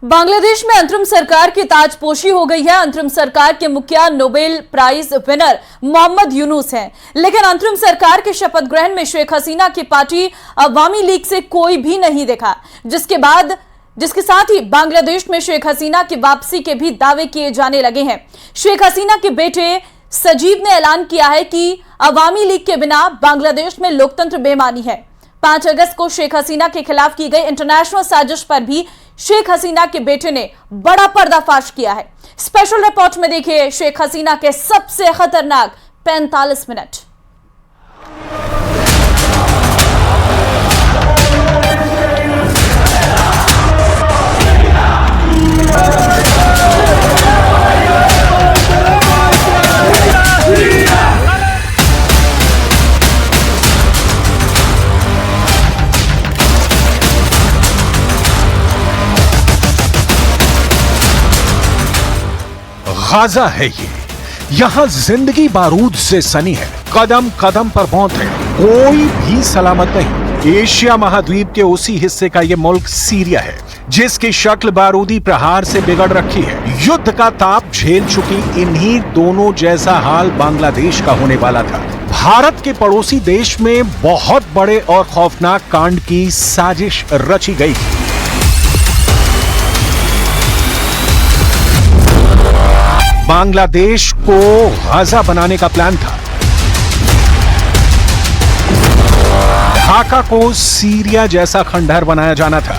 बांग्लादेश में अंतरिम सरकार की ताजपोशी हो गई है। अंतरिम सरकार के मुखिया Nobel prize winner Mohammad Yunus हैं, लेकिन अंतरिम सरकार के शपथ ग्रहण में शेख हसीना की पार्टी अवामी लीग से कोई भी नहीं दिखा, जिसके साथ ही बांग्लादेश में शेख हसीना की वापसी के भी दावे किए जाने लगे हैं। शेख हसीना के बेटे सजीब ने ऐलान किया है कि अवामी लीग के बिना बांग्लादेश में लोकतंत्र बेमानी है। 5 अगस्त को शेख हसीना के खिलाफ की गई इंटरनेशनल साजिश पर भी शेख हसीना के बेटे ने बड़ा पर्दाफाश किया है। स्पेशल रिपोर्ट में देखिए शेख हसीना के सबसे खतरनाक 45 मिनट। गाजा है ये, यहां जिंदगी बारूद से सनी है, कदम कदम पर मौत है, कोई भी सलामत नहीं। एशिया महाद्वीप के उसी हिस्से का ये मुल्क सीरिया है, जिसकी शक्ल बारूदी प्रहार से बिगड़ रखी है। युद्ध का ताप झेल चुकी इन्हीं दोनों जैसा हाल बांग्लादेश का होने वाला था। भारत के पड़ोसी देश में बहुत बड़े और खौफनाक कांड की साजिश रची गई थी। बांग्लादेश को गाजा बनाने का प्लान था। ढाका को सीरिया जैसा खंडहर बनाया जाना था।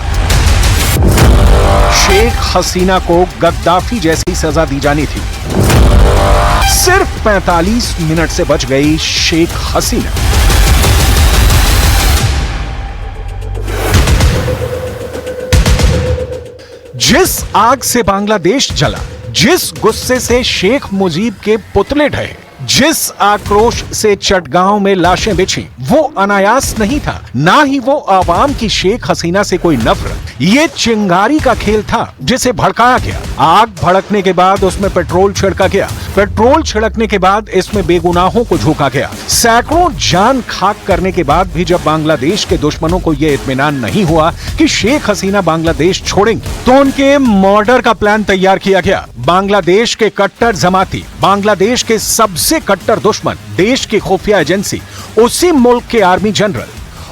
शेख हसीना को गद्दाफी जैसी सजा दी जानी थी। सिर्फ 45 मिनट से बच गई शेख हसीना। जिस आग से बांग्लादेश जला, जिस गुस्से से शेख मुजीब के पुतले ढहे, जिस आक्रोश से चटगांव में लाशें बिछी, वो अनायास नहीं था। ना ही वो आवाम की शेख हसीना से कोई नफरत। ये चिंगारी का खेल था जिसे भड़काया गया। आग भड़कने के बाद उसमें पेट्रोल छिड़का गया। पेट्रोल छिड़कने के बाद इसमें बेगुनाहों को झोंका गया। सैकड़ों जान खाक करने के बाद भी जब बांग्लादेश के दुश्मनों को यह इत्मीनान नहीं हुआ कि शेख हसीना बांग्लादेश छोड़ेंगी, तो उनके मर्डर का प्लान तैयार किया गया। बांग्लादेश के कट्टर जमाती, बांग्लादेश के सबसे कट्टर दुश्मन, देश की खुफिया एजेंसी, उसी मुल्क के आर्मी जनरल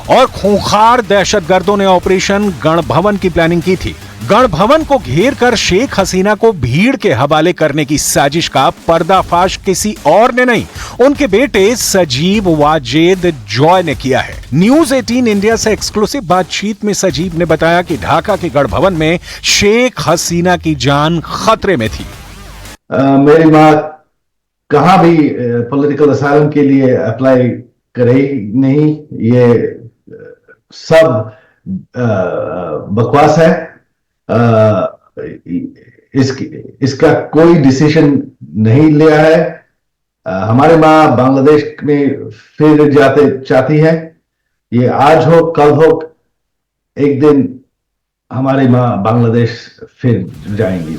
और खूंखार दहशतगर्दों ने ऑपरेशन गणभवन की प्लानिंग की थी। गणभवन को घेर कर शेख हसीना को भीड़ के हवाले करने की साजिश का पर्दाफाश किसी और ने नहीं, उनके बेटे सजीब वाजेद जॉय ने किया है। न्यूज 18 इंडिया से एक्सक्लूसिव बातचीत में सजीब ने बताया कि ढाका के गणभवन में शेख हसीना की जान खतरे में थी। मेरी माँ कहाँ भी पॉलिटिकल असाइलम के लिए अप्लाई करेगी नहीं, ये सब बकवास है। इसका कोई डिसीजन नहीं लिया है। हमारी माँ बांग्लादेश में फिर जाते चाहती है। ये आज हो कल हो, एक दिन हमारी माँ बांग्लादेश फिर जाएंगी।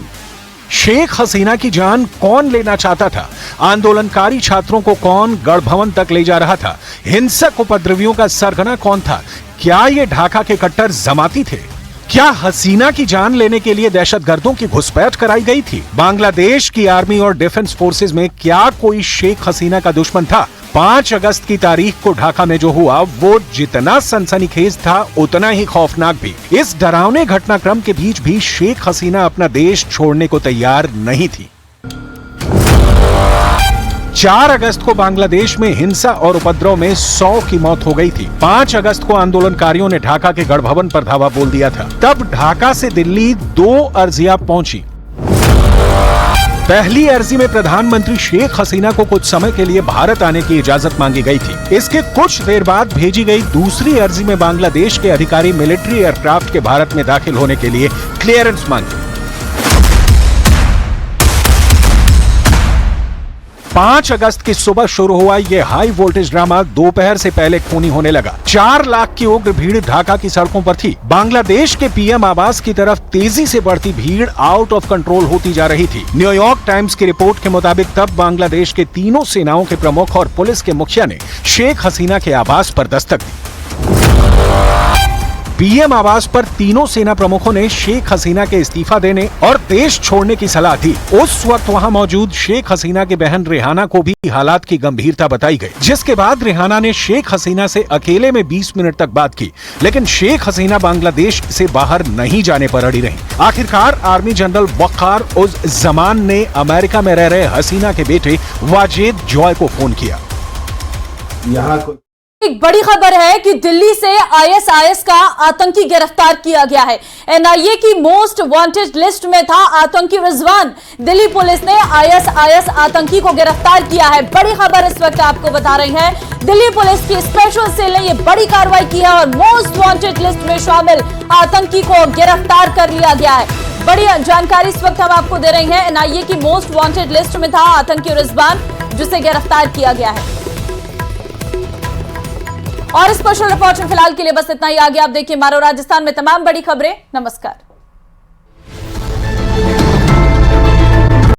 शेख हसीना की जान कौन लेना चाहता था? आंदोलनकारी छात्रों को कौन गणभवन तक ले जा रहा था? हिंसक उपद्रवियों का सरगना कौन था? क्या ये ढाका के कट्टर जमाती थे? क्या हसीना की जान लेने के लिए दहशतगर्दों की घुसपैठ कराई गई थी? बांग्लादेश की आर्मी और डिफेंस फोर्सेस में क्या कोई शेख हसीना का दुश्मन था? 5 अगस्त की तारीख को ढाका में जो हुआ वो जितना सनसनीखेज था उतना ही खौफनाक भी। इस डरावने घटनाक्रम के बीच भी शेख हसीना अपना देश छोड़ने को तैयार नहीं थी। 4 अगस्त को बांग्लादेश में हिंसा और उपद्रव में 100 की मौत हो गई थी। 5 अगस्त को आंदोलनकारियों ने ढाका के गणभवन पर धावा बोल दिया था। तब ढाका से दिल्ली 2 अर्जियां पहुंची। पहली अर्जी में प्रधानमंत्री शेख हसीना को कुछ समय के लिए भारत आने की इजाजत मांगी गई थी। इसके कुछ देर बाद भेजी गई दूसरी अर्जी में बांग्लादेश के अधिकारी मिलिट्री एयरक्राफ्ट के भारत में दाखिल होने के लिए क्लियरेंस मांगी। 5 अगस्त की सुबह शुरू हुआ यह हाई वोल्टेज ड्रामा दोपहर से पहले खूनी होने लगा। 4 लाख की उग्र भीड़ ढाका की सड़कों पर थी। बांग्लादेश के पीएम आवास की तरफ तेजी से बढ़ती भीड़ आउट ऑफ कंट्रोल होती जा रही थी। न्यूयॉर्क टाइम्स की रिपोर्ट के मुताबिक तब बांग्लादेश के तीनों सेनाओं के प्रमुख और पुलिस के मुखिया ने शेख हसीना के आवास पर दस्तक दी। बीएम आवास पर तीनों सेना प्रमुखों ने शेख हसीना के इस्तीफा देने और देश छोड़ने की सलाह दी। उस वक्त वहां मौजूद शेख हसीना की बहन रेहाना को भी हालात की गंभीरता बताई गई, जिसके बाद रेहाना ने शेख हसीना से अकेले में 20 मिनट तक बात की, लेकिन शेख हसीना बांग्लादेश से बाहर नहीं जाने पर अड़ी रही। आखिरकार आर्मी जनरल वक़ार उज जमान ने अमेरिका में रह रहे हसीना के बेटे वाजेद जॉय को फोन किया। यहाँ एक बड़ी खबर है कि दिल्ली से आईएसआईएस का आतंकी गिरफ्तार किया गया है। एनआईए की मोस्ट वांटेड लिस्ट में था आतंकी रिजवान। दिल्ली पुलिस ने आईएसआईएस आतंकी को गिरफ्तार किया है। बड़ी खबर इस वक्त आपको बता रही है, दिल्ली पुलिस की स्पेशल सेल ने यह बड़ी कार्रवाई की है और मोस्ट वांटेड लिस्ट में शामिल आतंकी को गिरफ्तार कर लिया गया है। बड़ी जानकारी इस वक्त हम आपको दे रहे हैं। एनआईए की मोस्ट वांटेड लिस्ट में था आतंकी रिजवान, जिसे गिरफ्तार किया गया है। और स्पेशल रिपोर्ट फिलहाल के लिए बस इतना ही। आगे आप देखिए मारो राजस्थान में तमाम बड़ी खबरें। नमस्कार।